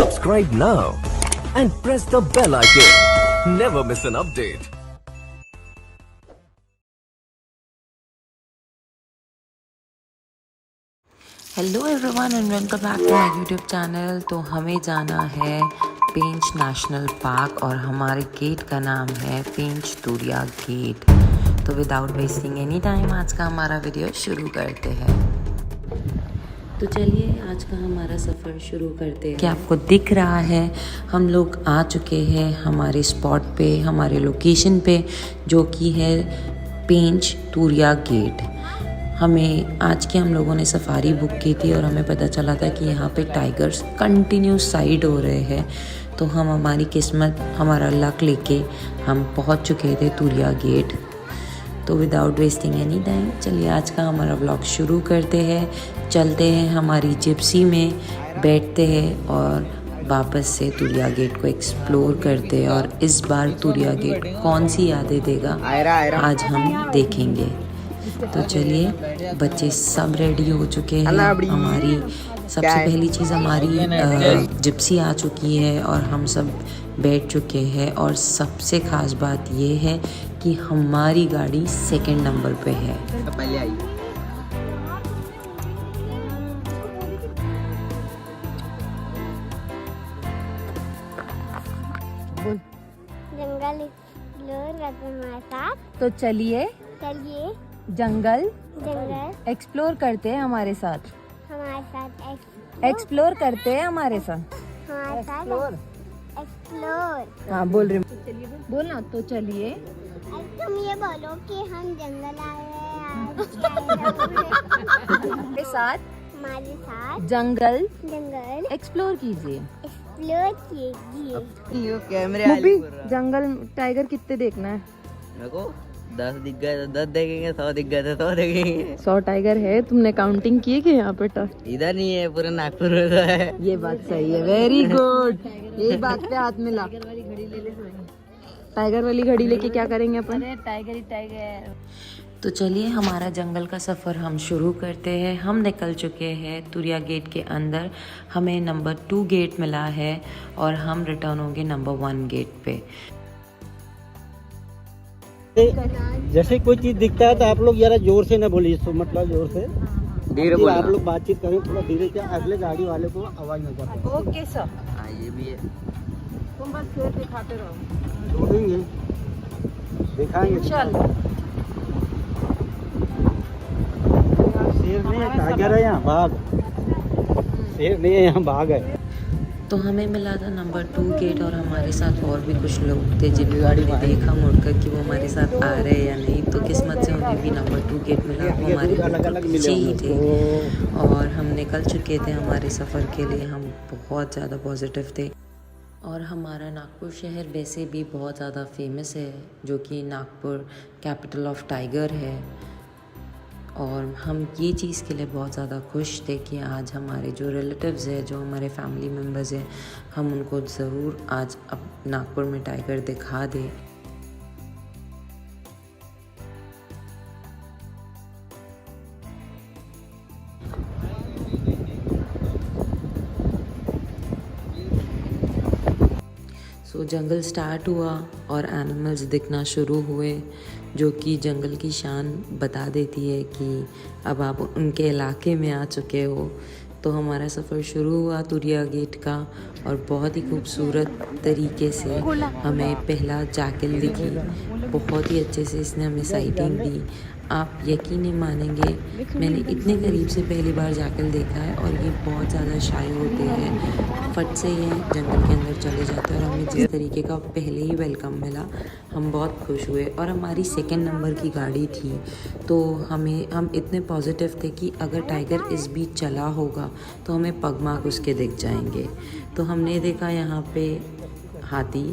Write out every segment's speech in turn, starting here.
Subscribe now and press the bell icon. Never miss an update. Hello everyone and welcome back to my YouTube channel. तो हमें जाना है पेंच national park और हमारे gate का नाम है पेंच तूरिया गेट। तो विदाउट वेस्टिंग एनी टाइम आज का हमारा वीडियो शुरू करते हैं। तो चलिए आज का हमारा सफ़र शुरू करते हैं। क्या आपको दिख रहा है, हम लोग आ चुके हैं हमारे स्पॉट पे, हमारे लोकेशन पे, जो कि है पेंच तूरिया गेट। हमें आज के हम लोगों ने सफारी बुक की थी और हमें पता चला था कि यहाँ पे टाइगर्स कंटिन्यूस साइड हो रहे हैं। तो हम हमारी किस्मत, हमारा लक लेके हम पहुँच चुके थे तूरिया गेट। तो विदाउट वेस्टिंग एनी टाइम चलिए आज का हमारा व्लॉग शुरू करते हैं। चलते हैं हमारी जिप्सी में, बैठते हैं और वापस से तूरिया गेट को एक्सप्लोर करते हैं। और इस बार तूरिया गेट कौन सी यादें देगा आज हम देखेंगे। तो चलिए बच्चे सब रेडी हो चुके हैं। हमारी सबसे पहली चीज़ हमारी जिप्सी आ चुकी है और हम सब बैठ चुके हैं। और सबसे ख़ास बात ये है कि हमारी गाड़ी सेकंड नंबर पे है। पहले आई जंगल एक्सप्लोर करते हमारे साथ। तो चलिए जंगल एक्सप्लोर करते हैं हमारे साथ। एक्सप्लोर करते हैं हमारे साथ। एक्सप्लोर। हाँ बोल रही बोलना। तो चलिए तुम ये बोलो कि हम जंगल आए हैं हमारे साथ हमारे साथ जंगल जंगल एक्सप्लोर कीजिए। एक्सप्लोर कीजिए। कैमरे जंगल टाइगर कितने देखना है? मेरे को 10 दिख गए तो 10 देखेंगे, 100 दिख गए तो 100 देखेंगे। 100 टाइगर है। तुमने काउंटिंग की कि यहाँ पे? इधर नहीं है, पूरे नागपुर में तो है। ये बात सही है, वेरी गुड। यही बात पे हाथ मिला। टाइगर वाली घड़ी लेके क्या करेंगे अपन? टाइगर ही टाइगर। तो चलिए हमारा जंगल का सफ़र हम शुरू करते हैं। हम निकल चुके हैं तूरिया गेट के अंदर। हमें नंबर 2 गेट मिला है और हम रिटर्न होंगे नंबर 1 गेट पे। जैसे कोई चीज दिखता है तो आप लोग जरा जोर से ना बोलिए, तो मतलब जोर से धीरे बोलना। आप लोग बातचीत करें थोड़ा धीरे से, अगले गाड़ी वाले को आवाज न जाए। Okay sir. हाँ ये भी है। तुम बस शेर दिखाते रहो। ढूंढेंगे, दिखाएंगे। चल शेर नहीं है, टाइगर है यहाँ, बाघ। शेर नहीं है यहाँ, बाघ है। तो हमें मिला था नंबर 2 गेट और हमारे साथ और भी कुछ लोग थे जिन्होंने देखा मुड़कर कि वो हमारे साथ आ रहे हैं या नहीं। तो किस्मत से उन्हें भी नंबर 2 गेट मिला। वो हमारे पीछे ही थे और हम निकल चुके थे हमारे सफ़र के लिए। हम बहुत ज़्यादा पॉजिटिव थे। और हमारा नागपुर शहर वैसे भी बहुत ज़्यादा फेमस है, जो कि नागपुर कैपिटल ऑफ टाइगर है। और हम ये चीज़ के लिए बहुत ज़्यादा खुश थे कि आज हमारे जो रिलेटिव्स हैं, जो हमारे फैमिली मेम्बर्स हैं, हम उनको ज़रूर आज अब नागपुर में टाइगर दिखा दें। तो जंगल स्टार्ट हुआ और एनिमल्स दिखना शुरू हुए, जो कि जंगल की शान बता देती है कि अब आप उनके इलाके में आ चुके हो। तो हमारा सफ़र शुरू हुआ तूरिया गेट का और बहुत ही खूबसूरत तरीके से हमें पहला जैकल दिखी। बहुत ही अच्छे से इसने हमें साइटिंग दी। आप यकीन नहीं मानेंगे, मैंने इतने करीब से पहली बार जैकल देखा है। और ये बहुत ज़्यादा शाय होते हैं, फट से ये जंगल के अंदर चले जाते हैं। और हमें जिस तरीके का पहले ही वेलकम मिला, हम बहुत खुश हुए। और हमारी सेकंड नंबर की गाड़ी थी, तो हम इतने पॉजिटिव थे कि अगर टाइगर इस बीच चला होगा तो हमें पगमार्क उसके दिख जाएंगे। तो हमने देखा यहाँ पे हाथी।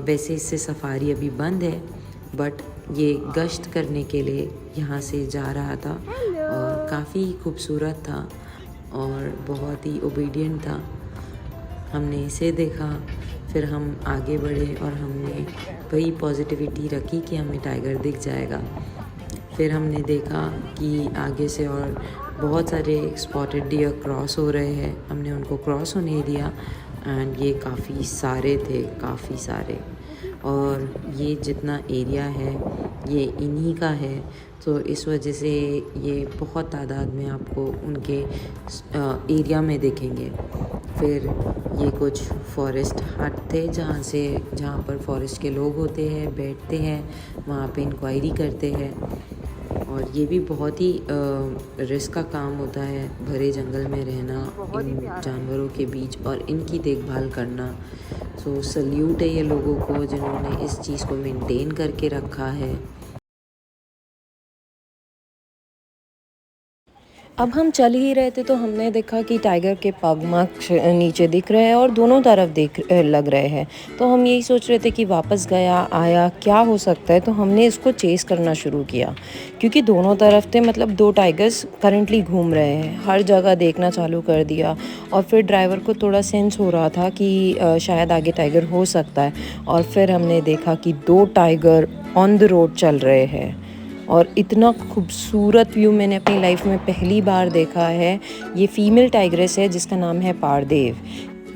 वैसे इससे सफारी अभी बंद है, बट ये गश्त करने के लिए यहाँ से जा रहा था और काफ़ी खूबसूरत था और बहुत ही ओबीडियंट था। हमने इसे देखा, फिर हम आगे बढ़े और हमने वही पॉजिटिविटी रखी कि हमें टाइगर दिख जाएगा। फिर हमने देखा कि आगे से और बहुत सारे स्पॉटेड डियर क्रॉस हो रहे हैं। हमने उनको क्रॉस होने दिया एंड ये काफ़ी सारे थे, काफ़ी सारे। और ये जितना एरिया है ये इन्हीं का है, तो इस वजह से ये बहुत तादाद में आपको उनके एरिया में दिखेंगे। फिर ये कुछ फॉरेस्ट हट थे जहाँ पर फॉरेस्ट के लोग होते हैं, बैठते हैं, वहाँ पे इंक्वायरी करते हैं। और ये भी बहुत ही रिस्क का काम होता है, भरे जंगल में रहना इन जानवरों के बीच और इनकी देखभाल करना। सो सल्यूट है ये लोगों को जिन्होंने इस चीज़ को मेंटेन करके रखा है। अब हम चल ही रहे थे तो हमने देखा कि टाइगर के पग मार्क नीचे दिख रहे हैं और दोनों तरफ लग रहे हैं। तो हम यही सोच रहे थे कि वापस गया आया क्या हो सकता है, तो हमने इसको चेस करना शुरू किया क्योंकि दोनों तरफ थे, मतलब 2 टाइगर्स करंटली घूम रहे हैं। हर जगह देखना चालू कर दिया और फिर ड्राइवर को थोड़ा सेंस हो रहा था कि शायद आगे टाइगर हो सकता है। और फिर हमने देखा कि 2 टाइगर ऑन द रोड चल रहे हैं और इतना खूबसूरत व्यू मैंने अपनी लाइफ में पहली बार देखा है। ये फीमेल टाइग्रेस है जिसका नाम है पारदेव।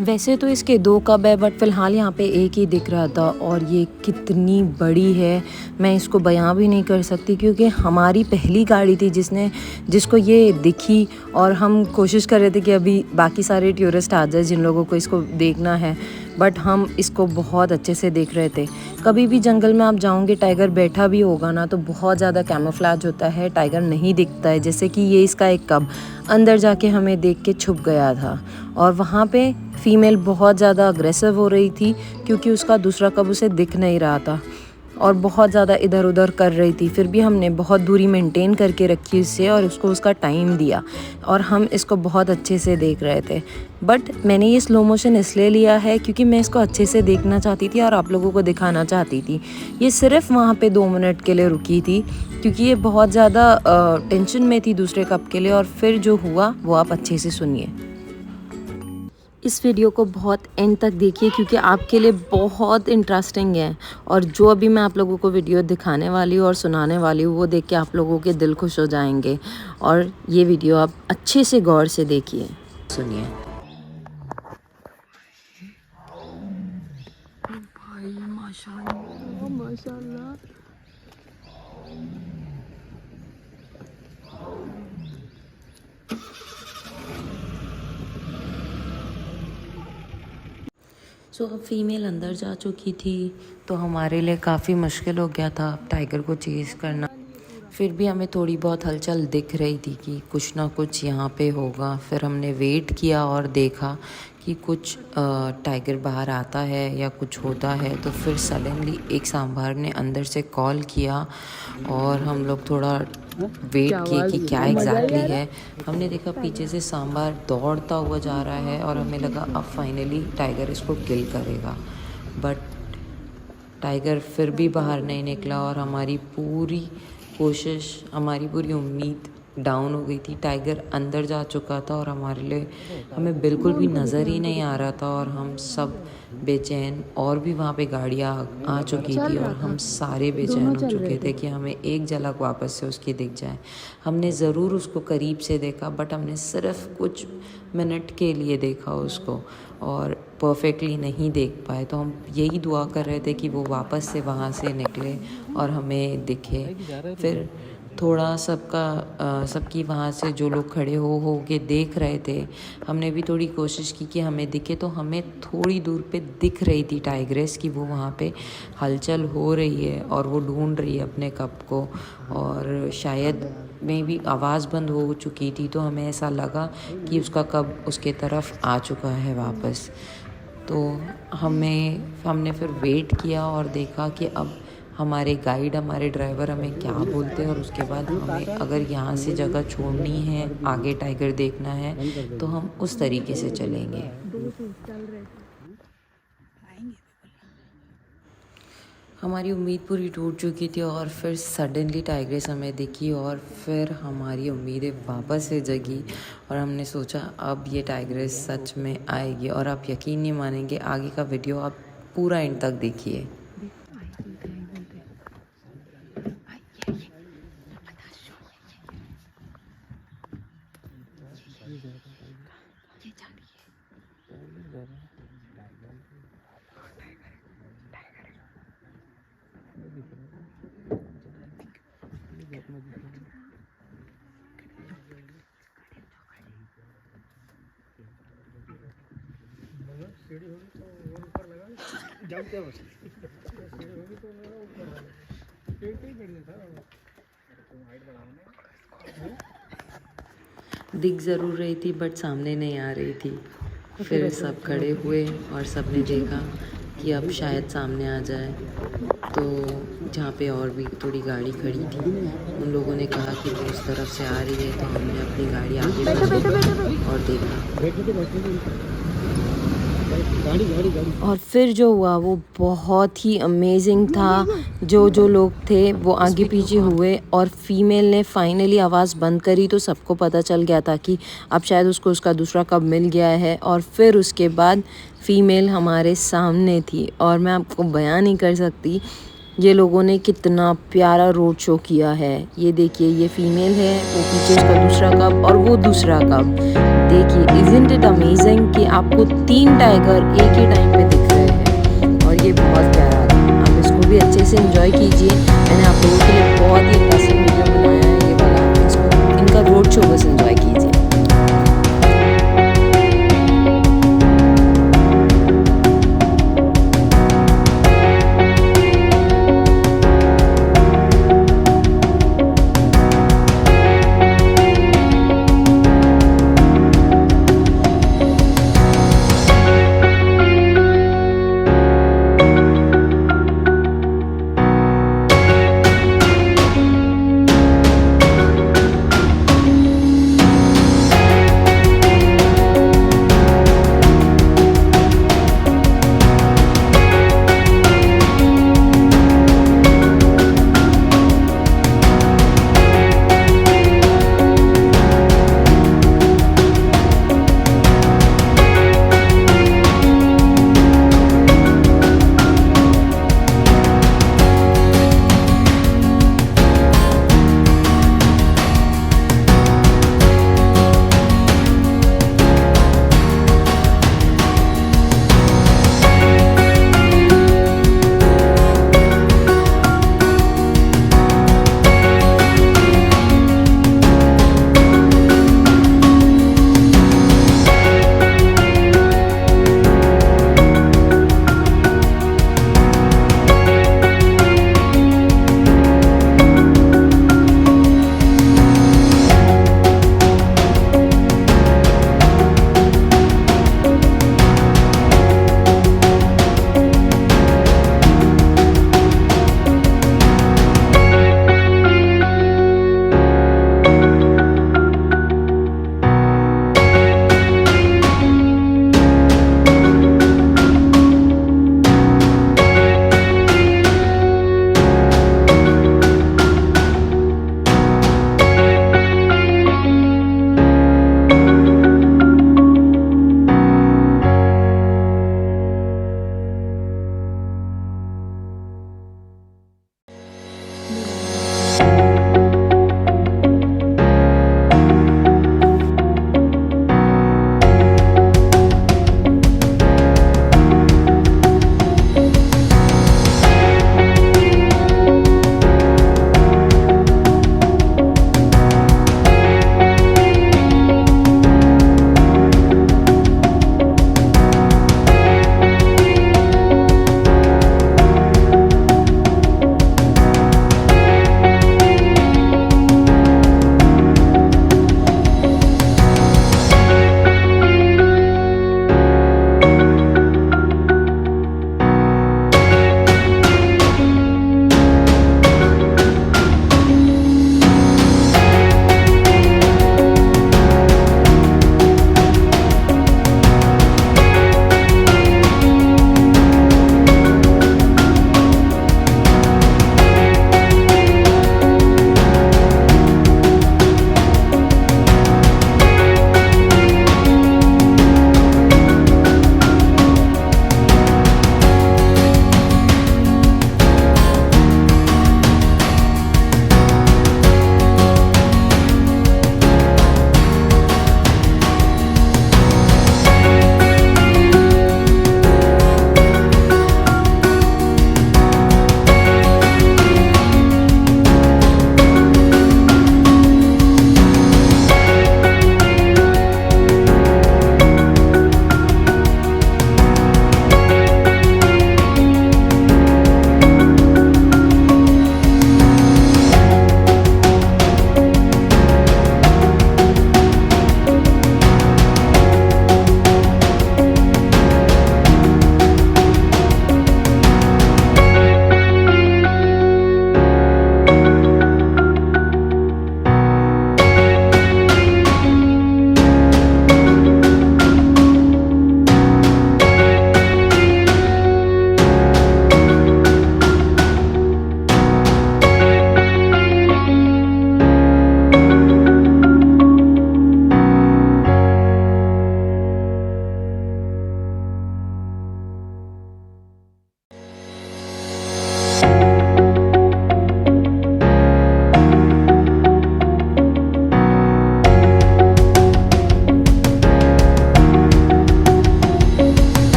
वैसे तो इसके 2 कब है बट फ़िलहाल यहाँ पे एक ही दिख रहा था और ये कितनी बड़ी है मैं इसको बयां भी नहीं कर सकती, क्योंकि हमारी पहली गाड़ी थी जिसको ये दिखी और हम कोशिश कर रहे थे कि अभी बाकी सारे टूरिस्ट आ जाए जिन लोगों को इसको देखना है, बट हम इसको बहुत अच्छे से देख रहे थे। कभी भी जंगल में आप जाओगे टाइगर बैठा भी होगा ना तो बहुत ज़्यादा कैमोफ्लेज होता है, टाइगर नहीं दिखता है। जैसे कि ये इसका एक कब अंदर जाके हमें देख के छुप गया था और वहाँ पे फीमेल बहुत ज़्यादा अग्रेसिव हो रही थी क्योंकि उसका दूसरा कब उसे दिख नहीं रहा था और बहुत ज़्यादा इधर उधर कर रही थी। फिर भी हमने बहुत दूरी मेंटेन करके रखी उससे और उसको उसका टाइम दिया और हम इसको बहुत अच्छे से देख रहे थे। बट मैंने ये स्लो मोशन इसलिए लिया है क्योंकि मैं इसको अच्छे से देखना चाहती थी और आप लोगों को दिखाना चाहती थी। ये सिर्फ वहाँ पे 2 मिनट के लिए रुकी थी क्योंकि ये बहुत ज़्यादा टेंशन में थी दूसरे कप के लिए। और फिर जो हुआ वो आप अच्छे से सुनिए। इस वीडियो को बहुत एंड तक देखिए क्योंकि आपके लिए बहुत इंटरेस्टिंग है और जो अभी मैं आप लोगों को वीडियो दिखाने वाली हूँ और सुनाने वाली हूँ वो देख के आप लोगों के दिल खुश हो जाएंगे। और ये वीडियो आप अच्छे से गौर से देखिए, सुनिए। भाई माशाल्लाह माशाल्लाह। सो अब फीमेल अंदर जा चुकी थी तो हमारे लिए काफ़ी मुश्किल हो गया था टाइगर को चेज़ करना। फिर भी हमें थोड़ी बहुत हलचल दिख रही थी कि कुछ ना कुछ यहाँ पे होगा। फिर हमने वेट किया और देखा कि कुछ टाइगर बाहर आता है या कुछ होता है। तो फिर सडनली एक सांभर ने अंदर से कॉल किया और हम लोग थोड़ा वेट किए कि क्या एग्जैक्टली है। हमने देखा पीछे से सांभर दौड़ता हुआ जा रहा है और हमें लगा अब फाइनली टाइगर इसको किल करेगा, बट टाइगर फिर भी बाहर नहीं निकला और हमारी पूरी कोशिश, हमारी पूरी उम्मीद डाउन हो गई थी। टाइगर अंदर जा चुका था और हमें बिल्कुल भी नज़र ही नहीं आ रहा था और हम सब बेचैन, और भी वहाँ पे गाड़ियाँ आ चुकी थी और हम सारे बेचैन हो चुके थे कि हमें एक झलक वापस से उसकी दिख जाए। हमने ज़रूर उसको करीब से देखा बट हमने सिर्फ कुछ मिनट के लिए देखा उसको और परफेक्टली नहीं देख पाए। तो हम यही दुआ कर रहे थे कि वो वापस से वहाँ से निकले और हमें दिखे। फिर थोड़ा सबकी वहाँ से जो लोग खड़े हो के देख रहे थे, हमने भी थोड़ी कोशिश की कि हमें दिखे। तो हमें थोड़ी दूर पे दिख रही थी टाइग्रेस कि वो वहाँ पे हलचल हो रही है और वो ढूंढ रही है अपने कप को, और शायद में भी आवाज़ बंद हो चुकी थी तो हमें ऐसा लगा कि उसका कब उसके तरफ आ चुका है वापस। तो हमने फिर वेट किया और देखा कि अब हमारे गाइड, हमारे ड्राइवर हमें क्या बोलते हैं और उसके बाद हमें अगर यहाँ से जगह छोड़नी है, आगे टाइगर देखना है तो हम उस तरीके से चलेंगे। हमारी उम्मीद पूरी टूट चुकी थी और फिर सडनली टाइग्रेस हमें दिखी और फिर हमारी उम्मीदें वापस से जगी और हमने सोचा अब ये टाइग्रेस सच में आएगी। और आप यकीन नहीं मानेंगे, आगे का वीडियो आप पूरा एंड तक देखिए। दिख ज़रूर रही थी बट सामने नहीं आ रही थी। फिर सब खड़े हुए और सब ने देखा कि अब शायद सामने आ जाए। तो जहाँ पे और भी थोड़ी गाड़ी खड़ी थी उन लोगों ने कहा कि वो उस तरफ से आ रही है, तो हमने अपनी गाड़ी आगे बढ़ाई और देखा। और फिर जो हुआ वो बहुत ही अमेजिंग था। जो लोग थे वो आगे पीछे हुए और फीमेल ने फाइनली आवाज़ बंद करी, तो सबको पता चल गया था कि अब शायद उसको उसका दूसरा कब मिल गया है। और फिर उसके बाद फ़ीमेल हमारे सामने थी और मैं आपको बयान नहीं कर सकती ये लोगों ने कितना प्यारा रोड शो किया है। ये देखिए, ये फीमेल है, वो पीछे उसका दूसरा कप और वो दूसरा कप। देखिए, इज़न्ट इट अमेजिंग कि आपको 3 टाइगर एक ही टाइम पे दिख रहे हैं और ये बहुत प्यारा था। आप इसको भी अच्छे से एंजॉय कीजिए। मैंने आप लोगों के लिए बहुत ही इंटरेस्टिंग वीडियो बनाया है ये वाला, आप इसको इनका रोड शो बस एंजॉय कीजिए।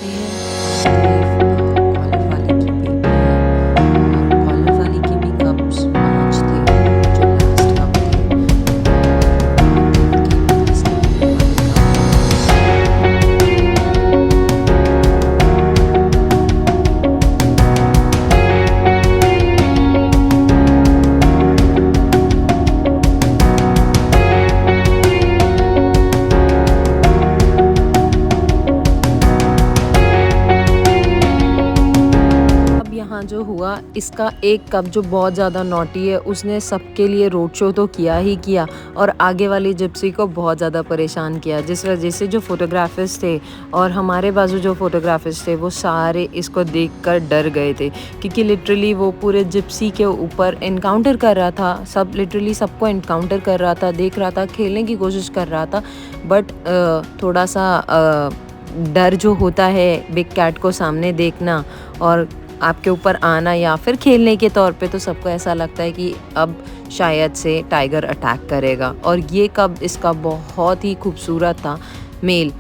पे है कॉलर वाली की बेबी है, और कॉलर वाली के भी कप्स 5 थे जो लास्ट कप थे, और इस वाले जो हुआ, इसका एक कप जो बहुत ज़्यादा नॉटी है उसने सबके लिए रोड शो तो किया ही किया, और आगे वाली जिप्सी को बहुत ज़्यादा परेशान किया, जिस वजह से जो फोटोग्राफर्स थे और हमारे बाजू जो फोटोग्राफर्स थे वो सारे इसको देखकर डर गए थे, क्योंकि लिटरली वो पूरे जिप्सी के ऊपर इनकाउंटर कर रहा था, सब लिटरली सबको इनकाउंटर कर रहा था, देख रहा था, खेलने की कोशिश कर रहा था, बट थोड़ा सा डर जो होता है बिग कैट को सामने देखना और आपके ऊपर आना या फिर खेलने के तौर पे, तो सबको ऐसा लगता है कि अब शायद से टाइगर अटैक करेगा। और ये कब इसका बहुत ही खूबसूरत था मेल,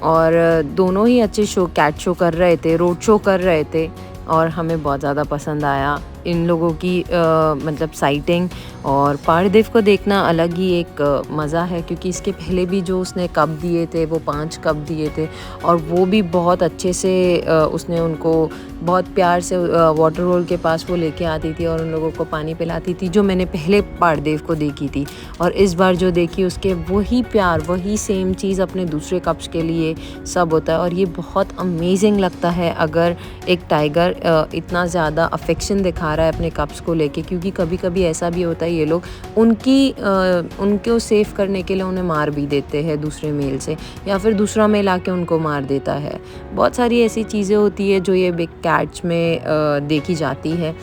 और दोनों ही अच्छे कैट शो कर रहे थे, रोड शो कर रहे थे, और हमें बहुत ज़्यादा पसंद आया इन लोगों की मतलब साइटिंग। और पारदेव को देखना अलग ही एक मज़ा है, क्योंकि इसके पहले भी जो उसने कप दिए थे वो 5 कप दिए थे, और वो भी बहुत अच्छे से उसने उनको बहुत प्यार से वाटर रोल के पास वो लेके आती थी और उन लोगों को पानी पिलाती थी, जो मैंने पहले पारदेव को देखी थी। और इस बार जो देखी उसके वही प्यार, वही सेम चीज़ अपने दूसरे कप्स के लिए सब होता है, और ये बहुत अमेजिंग लगता है अगर एक टाइगर इतना ज़्यादा अफेक्शन दिखा रहा है अपने कप्स को लेके, क्योंकि कभी कभी ऐसा भी होता है ये लोग उनको सेव करने के लिए उन्हें मार भी देते हैं दूसरे मेल से, या फिर दूसरा मेल आके उनको मार देता है। बहुत सारी ऐसी चीज़ें होती है जो ये बिग कैट्स में देखी जाती है,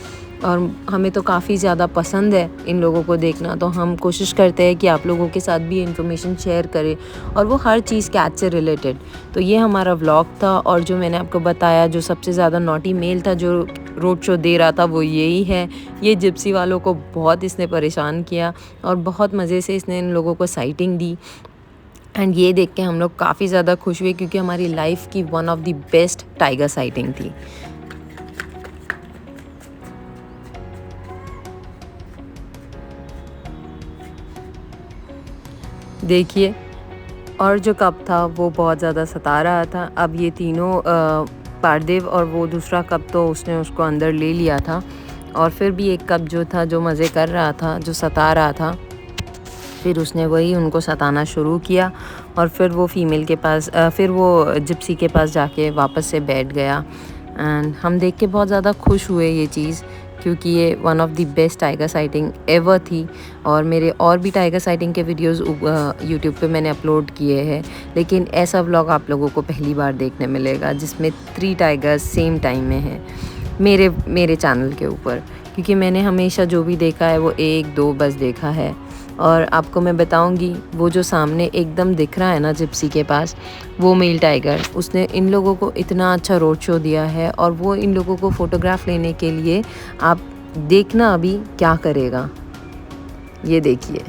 और हमें तो काफ़ी ज़्यादा पसंद है इन लोगों को देखना, तो हम कोशिश करते हैं कि आप लोगों के साथ भी इन्फॉर्मेशन शेयर करें, और वो हर चीज़ कैट से रिलेटेड। तो ये हमारा व्लॉग था, और जो मैंने आपको बताया जो सबसे ज़्यादा नॉटी मेल था जो रोड शो दे रहा था वो यही है। ये जिप्सी वालों को बहुत इसने परेशान किया, और बहुत मज़े से इसने इन लोगों को साइटिंग दी, एंड ये देख के हम लोग काफ़ी ज़्यादा खुश हुए, क्योंकि हमारी लाइफ की one of the best tiger sighting थी। देखिए, और जो कप था वो बहुत ज़्यादा सता रहा था। अब ये तीनों पारदेव और वो दूसरा कप तो उसने उसको अंदर ले लिया था, और फिर भी एक कप जो था जो मज़े कर रहा था, जो सता रहा था, फिर उसने वही उनको सताना शुरू किया, और फिर वो फीमेल के पास फिर वो जिप्सी के पास जाके वापस से बैठ गया। एंड हम देख के बहुत ज़्यादा खुश हुए ये चीज़, क्योंकि ये one of the best tiger sighting ever थी। और मेरे और भी टाइगर साइटिंग के वीडियोस यूट्यूब पे मैंने अपलोड किए हैं, लेकिन ऐसा व्लॉग आप लोगों को पहली बार देखने मिलेगा जिसमें 3 टाइगर्स सेम टाइम में हैं मेरे चैनल के ऊपर, क्योंकि मैंने हमेशा जो भी देखा है वो 1-2 बस देखा है। और आपको मैं बताऊंगी, वो जो सामने एकदम दिख रहा है ना जिप्सी के पास, वो मेल टाइगर, उसने इन लोगों को इतना अच्छा रोड शो दिया है, और वो इन लोगों को फ़ोटोग्राफ लेने के लिए आप देखना अभी क्या करेगा। ये देखिए,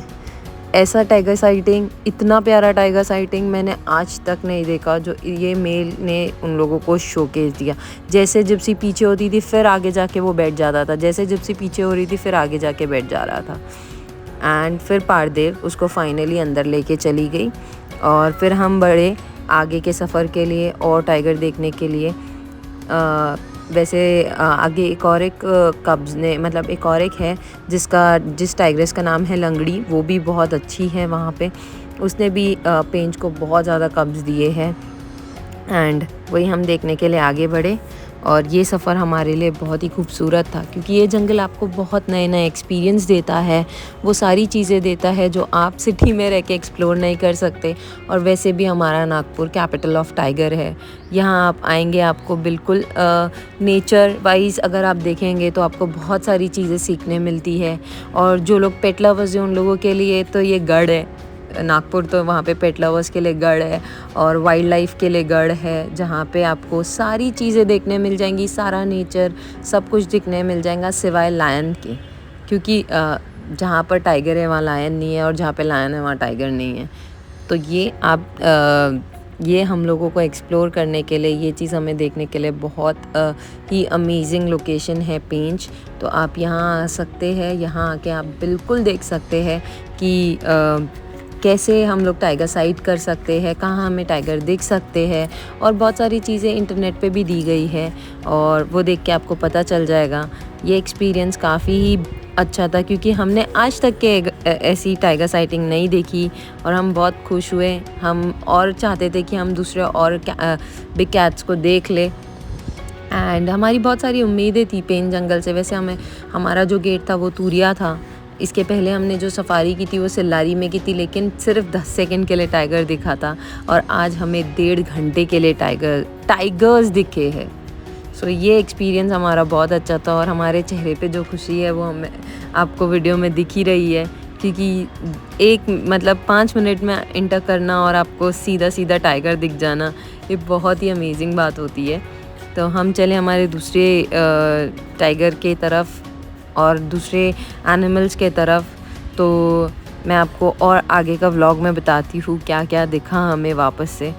ऐसा टाइगर साइटिंग, इतना प्यारा टाइगर साइटिंग मैंने आज तक नहीं देखा, जो ये मेल ने उन लोगों को शोकेस दिया। जैसे जिप्सी पीछे होती थी फिर आगे जाके वो बैठ जाता था, जैसे जिप्सी पीछे हो रही थी फिर आगे जाके बैठ जा रहा था। एंड फिर पारदेव उसको फाइनली अंदर लेके चली गई, और फिर हम बढ़े आगे के सफ़र के लिए और टाइगर देखने के लिए। वैसे आगे एक कब्ज़ ने मतलब एक और एक है जिस टाइग्रेस का नाम है लंगड़ी, वो भी बहुत अच्छी है वहाँ पे, उसने भी पेंच को बहुत ज़्यादा कब्ज़ दिए हैं। एंड वही हम देखने के लिए आगे बढ़े, और ये सफ़र हमारे लिए बहुत ही खूबसूरत था, क्योंकि ये जंगल आपको बहुत नए नए एक्सपीरियंस देता है, वो सारी चीज़ें देता है जो आप सिटी में रह के एक्सप्लोर नहीं कर सकते। और वैसे भी हमारा नागपुर कैपिटल ऑफ टाइगर है, यहाँ आप आएंगे आपको बिल्कुल नेचर वाइज अगर आप देखेंगे तो आपको बहुत सारी चीज़ें सीखने मिलती है। और जो लोग पेट लवर्स हैं उन लोगों के लिए तो ये गढ़ है नागपुर, तो वहाँ पे पेट लवर्स के लिए गढ़ है और वाइल्ड लाइफ के लिए गढ़ है, जहाँ पे आपको सारी चीज़ें देखने मिल जाएंगी, सारा नेचर सब कुछ दिखने मिल जाएगा सिवाय लायन के, क्योंकि जहाँ पर टाइगर है वहाँ लायन नहीं है, और जहाँ पे लायन है वहाँ टाइगर नहीं है। तो ये आप ये हम लोगों को एक्सप्लोर करने के लिए, ये चीज़ हमें देखने के लिए बहुत ही अमेजिंग लोकेशन है पेंच। तो आप यहाँ आ सकते हैं, यहाँ आके आप बिल्कुल देख सकते हैं कि कैसे हम लोग टाइगर साइट कर सकते हैं, कहाँ हमें टाइगर दिख सकते हैं, और बहुत सारी चीज़ें इंटरनेट पे भी दी गई है और वो देख के आपको पता चल जाएगा। ये एक्सपीरियंस काफ़ी ही अच्छा था क्योंकि हमने आज तक के ऐसी टाइगर साइटिंग नहीं देखी और हम बहुत खुश हुए। हम और चाहते थे कि हम दूसरे और बिग कैट्स को देख ले, एंड हमारी बहुत सारी उम्मीदें थी पेंच जंगल से। वैसे हमारा जो गेट था वो तूरिया था। इसके पहले हमने जो सफारी की थी वो सिल्लारी में की थी, लेकिन सिर्फ 10 सेकंड के लिए टाइगर दिखा था, और आज हमें 1.5 घंटे के लिए टाइगर्स दिखे हैं। सो ये एक्सपीरियंस हमारा बहुत अच्छा था और हमारे चेहरे पे जो खुशी है वो हमें आपको वीडियो में दिख ही रही है, क्योंकि 5 मिनट में इंटर करना और आपको सीधा सीधा टाइगर दिख जाना, ये बहुत ही अमेजिंग बात होती है। तो हम चले हमारे दूसरे टाइगर के तरफ और दूसरे एनिमल्स के तरफ। तो मैं आपको और आगे का व्लॉग में बताती हूँ क्या क्या दिखा हमें वापस से।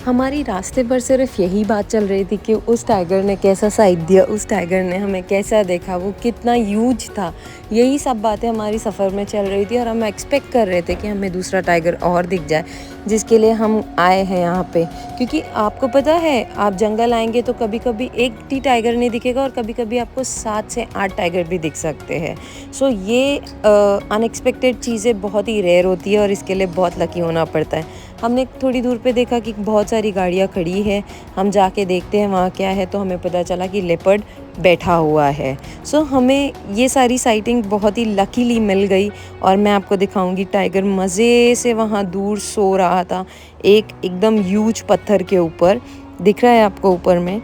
हमारी रास्ते पर सिर्फ यही बात चल रही थी कि उस टाइगर ने कैसा साइड दिया, उस टाइगर ने हमें कैसा देखा, वो कितना ह्यूज था। यही सब बातें हमारी सफ़र में चल रही थी और हम एक्सपेक्ट कर रहे थे कि हमें दूसरा टाइगर और दिख जाए, जिसके लिए हम आए हैं यहाँ पे। क्योंकि आपको पता है, आप जंगल आएंगे तो कभी कभी एक ही टाइगर नहीं दिखेगा और कभी कभी आपको 7 से 8 टाइगर भी दिख सकते हैं। सो ये अनएक्सपेक्टेड चीज़ें बहुत ही रेयर होती है और इसके लिए बहुत लकी होना पड़ता है। हमने थोड़ी दूर पे देखा कि बहुत सारी गाड़ियाँ खड़ी है, हम जाके देखते हैं वहाँ क्या है, तो हमें पता चला कि लेपर्ड बैठा हुआ है। सो हमें ये सारी साइटिंग बहुत ही लकीली मिल गई और मैं आपको दिखाऊंगी टाइगर मज़े से वहाँ दूर सो रहा था, एकदम ह्यूज पत्थर के ऊपर। दिख रहा है आपको ऊपर में,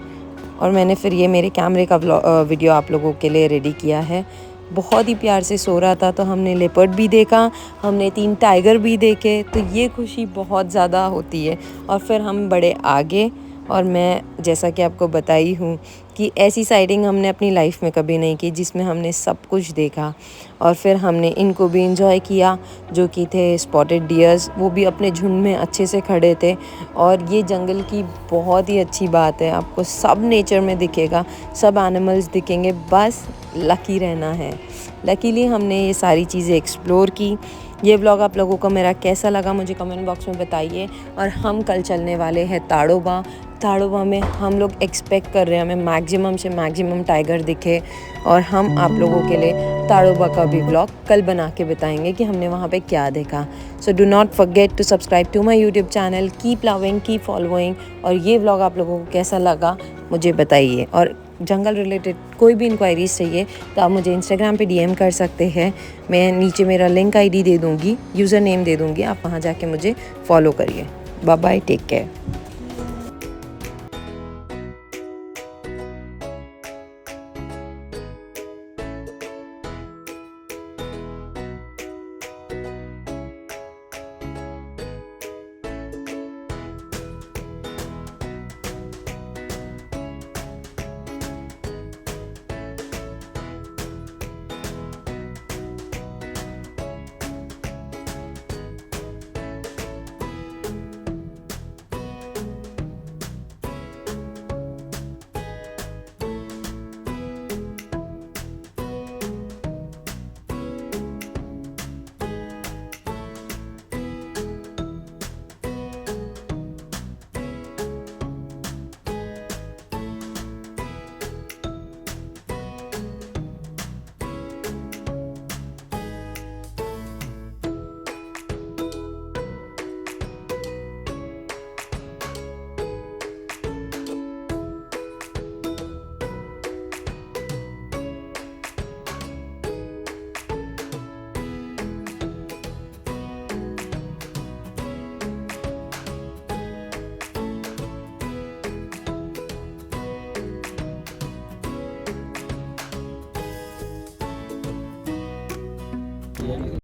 और मैंने फिर ये मेरे कैमरे का वीडियो आप लोगों के लिए रेडी किया है। बहुत ही प्यार से सो रहा था, तो हमने लेपर्ड भी देखा, हमने 3 टाइगर भी देखे, तो ये खुशी बहुत ज़्यादा होती है। और फिर हम बड़े आगे, और मैं जैसा कि आपको बताई हूँ कि ऐसी साइटिंग हमने अपनी लाइफ में कभी नहीं की जिसमें हमने सब कुछ देखा। और फिर हमने इनको भी इंजॉय किया, जो कि थे स्पॉटेड डियर्स, वो भी अपने झुंड में अच्छे से खड़े थे। और ये जंगल की बहुत ही अच्छी बात है, आपको सब नेचर में दिखेगा, सब एनिमल्स दिखेंगे, बस लकी रहना है। लकीली हमने ये सारी चीज़ें एक्सप्लोर की। ये व्लॉग आप लोगों को मेरा कैसा लगा मुझे कमेंट बॉक्स में बताइए। और हम कल चलने वाले हैं ताड़ोबा में हम लोग एक्सपेक्ट कर रहे हैं हमें मैक्सिमम से मैक्सिमम टाइगर दिखे, और हम आप लोगों के लिए ताड़ोबा का भी व्लॉग कल बना के बताएंगे कि हमने वहाँ पे क्या देखा। So do not forget to subscribe to my YouTube channel, keep loving, keep following. और ये व्लॉग आप लोगों को कैसा लगा मुझे बताइए। और जंगल रिलेटेड कोई भी इंक्वायरीज चाहिए तो आप मुझे इंस्टाग्राम पे डीएम कर सकते हैं। मैं नीचे मेरा लिंक आईडी दे दूँगी, यूज़र नेम दे दूँगी, आप वहाँ जाके मुझे फॉलो करिए। Bye bye, take care.